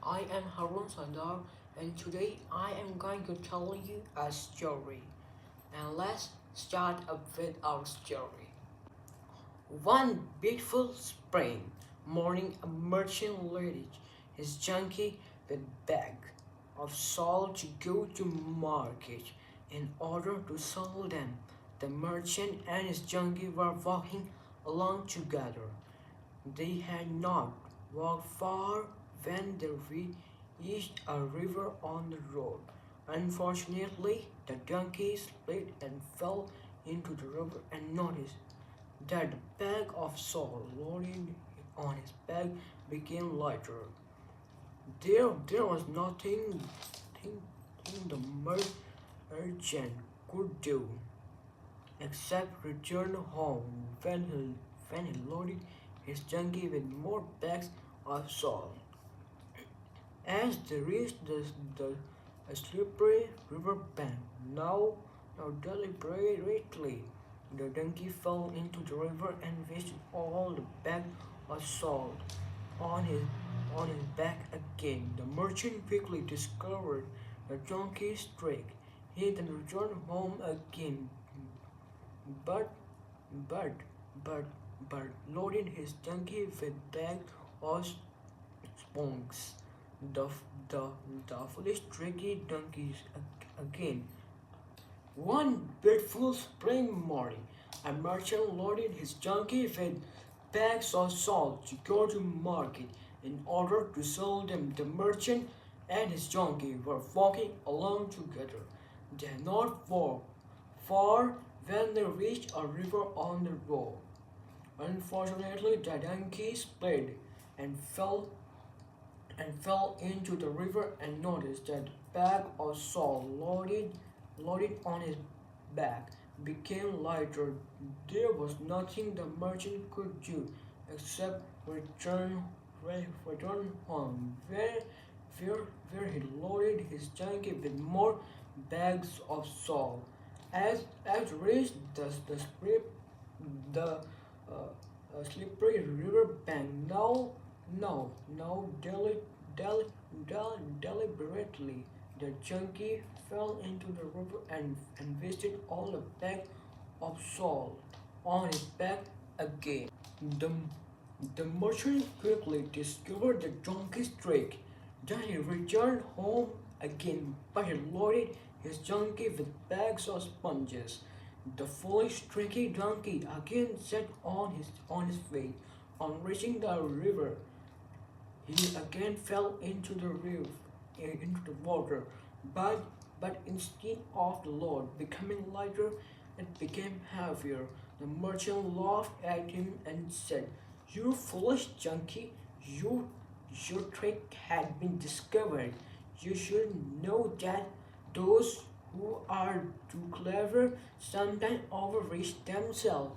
I am Harun Sandar and today I am going to tell you a story. And let's start up with our story. One beautiful spring morning, a merchant loaded his junkie with bag of salt to go to market in order to sell them. The merchant and his junkie were walking along together. They had not walked far when they reached a river on the road. Unfortunately, the donkey slipped and fell into the river and noticed that the bag of salt loaded on his back became lighter. There was nothing the merchant could do except return home when he loaded his donkey with more bags of salt. As they reached the slippery river bank, now deliberately, the donkey fell into the river and wasted all the bag of salt on his on his back again. The merchant quickly discovered the donkey's trick. He then returned home again, but but but but loaded his donkey with bags of sponges. The, the, the foolish tricky donkeys again. One beautiful spring morning, a merchant loaded his donkey with bags of salt to go to market in order to sell them. The merchant and his donkey were walking along together. They had not walked far when they reached a river on the road. Unfortunately, the donkey split and fell into the river and noticed that the bag of salt loaded on his back became lighter. There was nothing the merchant could do except return home, where he loaded his donkey with more bags of salt. As reached the slippery river bank, now deliberately, the junkie fell into the river and wasted all the bag of salt on his back again. The, the merchant quickly discovered the donkey's trick. Then he returned home again, but he loaded his donkey with bags of sponges. The foolish, tricky donkey again set on his way. On reaching the river, he again fell into the water, but instead of the load becoming lighter, it became heavier. The merchant laughed at him and said, "You foolish junkie, your trick had been discovered. You should know that those who are too clever sometimes overreach themselves."